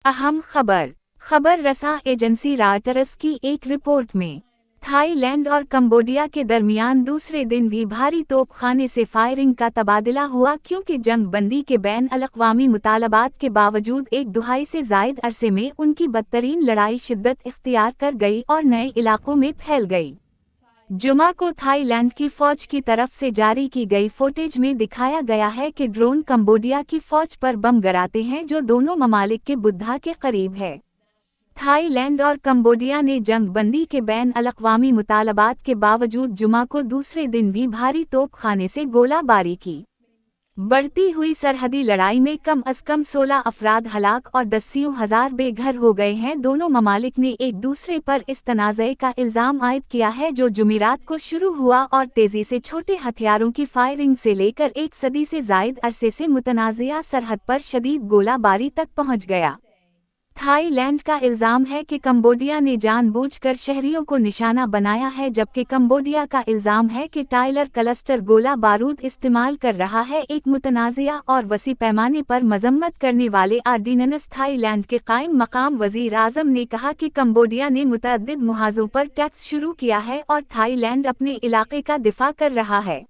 अहम खबर रसा एजेंसी रॉयटर्स की एक रिपोर्ट में थाईलैंड और कंबोडिया के दरमियान दूसरे दिन भी भारी तोपखाने से फायरिंग का तबादला हुआ, क्योंकि जंग बंदी के बैन अल-अक़वामी मुतालबात के बावजूद एक दुहाई से ज़ायद अरसे में उनकी बदतरीन लड़ाई शिद्दत इख्तियार कर गई और नए इलाकों में फैल गई। जुमा को थाईलैंड की फौज की तरफ से जारी की गई फुटेज में दिखाया गया है कि ड्रोन कंबोडिया की फौज पर बम गिराते हैं, जो दोनों ममालिक के बुद्धा के करीब है। थाईलैंड और कंबोडिया ने जंग बंदी के बैन अल-अक़वामी मुतालबात के बावजूद जुमा को दूसरे दिन भी भारी तोपखाने से गोलाबारी की। बढ़ती हुई सरहदी लड़ाई में कम अज़ कम 16 अफराद हलाक और दसियों हजार बेघर हो गए हैं। दोनों ममालिक ने एक दूसरे पर इस तनाज़े का इल्ज़ाम आयद किया है जो जुमेरात को शुरू हुआ और तेज़ी से छोटे हथियारों की फायरिंग से लेकर एक सदी से ज़ायद अरसे से मुतनाज़िया सरहद पर शदीद गोलाबारी तक पहुँच गया। थाईलैंड का इल्ज़ाम है कि कंबोडिया ने जानबूझकर शहरियों को निशाना बनाया है, जबकि कंबोडिया का इल्ज़ाम है कि टाइलर क्लस्टर गोला बारूद इस्तेमाल कर रहा है। एक मुतनाज़िया और वसी पैमाने पर मजम्मत करने वाले आर्डिनेंस थाईलैंड के कायम मकाम वज़ीर आज़म ने कहा कि कंबोडिया ने मुतअद्दिद मुहाज़ों पर टैक्स शुरू किया है और थाईलैंड अपने इलाके का दिफा कर रहा है।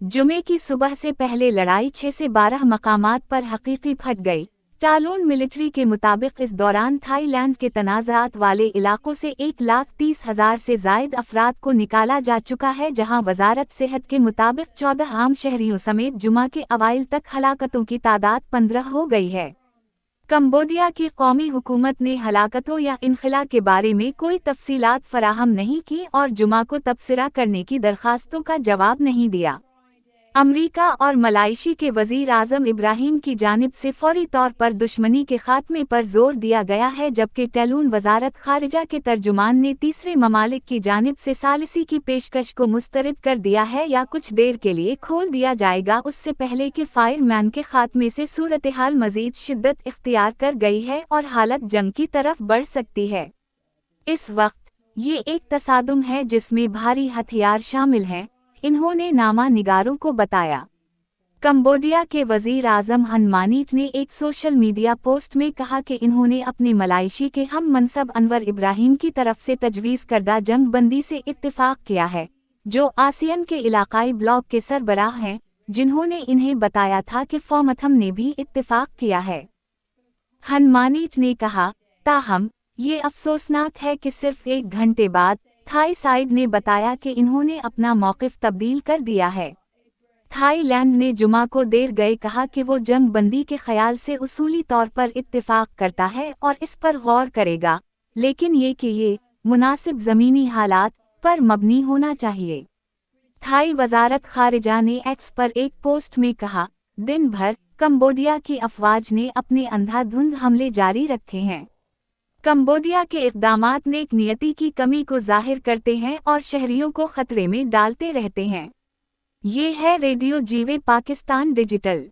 जुमे की सुबह से पहले लड़ाई 6 से 12 मकामात पर हकीकी फट गई। टालून मिलिट्री के मुताबिक इस दौरान थाईलैंड के तनाज़ात वाले इलाकों से 1,30,000 से ज़ायद अफराद को निकाला जा चुका है, जहां वजारत सेहत के मुताबिक 14 आम शहरियों समेत जुमा के अवाइल तक हलाकतों की तादाद 15 हो गई है। कंबोडिया की कौमी हुकूमत ने हलाकतों या इनखला के बारे में कोई तफसीलात फराहम नहीं की और जुमा को तबसरा करने की दरखास्तों का जवाब नहीं दिया। अमरीका और मलाइशी के वज़ीर आज़म इब्राहीम की जानिब से फौरी तौर पर दुश्मनी के खात्मे पर जोर दिया गया है, जबकि टैलून वज़ारत ख़ारिजा के तर्जुमान ने तीसरे ममालिक की जानिब से सालिसी की पेशकश को मुस्तरद कर दिया है या कुछ देर के लिए खोल दिया जाएगा, उससे पहले कि फायरमैन के खात्मे से सूरत-ए-हाल मज़ीद शिद्दत इख्तियार कर गई है और हालत जंग की तरफ बढ़ सकती है। इस वक्त ये एक तसादुम है जिसमें भारी हथियार शामिल हैं, इन्होंने नामा निगारों को बताया। कंबोडिया के वज़ीर आज़म हनमानीट ने एक सोशल मीडिया पोस्ट में कहा कि इन्होंने अपने मलाइशी के हम मनसब अनवर इब्राहीम की तरफ से तजवीज़ करदा जंग बंदी से इत्तिफ़ाक़ किया है, जो आसियन के इलाकाई ब्लॉक के सरबराह हैं, जिन्होंने इन्हें बताया था कि फॉमथम ने भी इत्तिफ़ाक़ किया है। हनमानीट ने कहा, ताहम ये अफसोसनाक है कि सिर्फ 1 घंटे बाद थाई साइड ने बताया कि इन्होंने अपना मौक़िफ़ तब्दील कर दिया है। थाईलैंड ने जुमा को देर गए कहा कि वो जंग बंदी के ख़याल से उसूली तौर पर इत्तिफ़ाक़ करता है और इस पर गौर करेगा, लेकिन ये मुनासिब ज़मीनी हालात पर मबनी होना चाहिए। थाई वज़ारत ख़ारिजा ने एक्स पर एक पोस्ट में कहा, दिन भर कंबोडिया की अफ़वाज ने अपने अंधाधुंध हमले जारी रखे हैं। कंबोडिया के इक़दामात नेक नियति की कमी को ज़ाहिर करते हैं और शहरियों को खतरे में डालते रहते हैं। ये है रेडियो जीवे पाकिस्तान डिजिटल।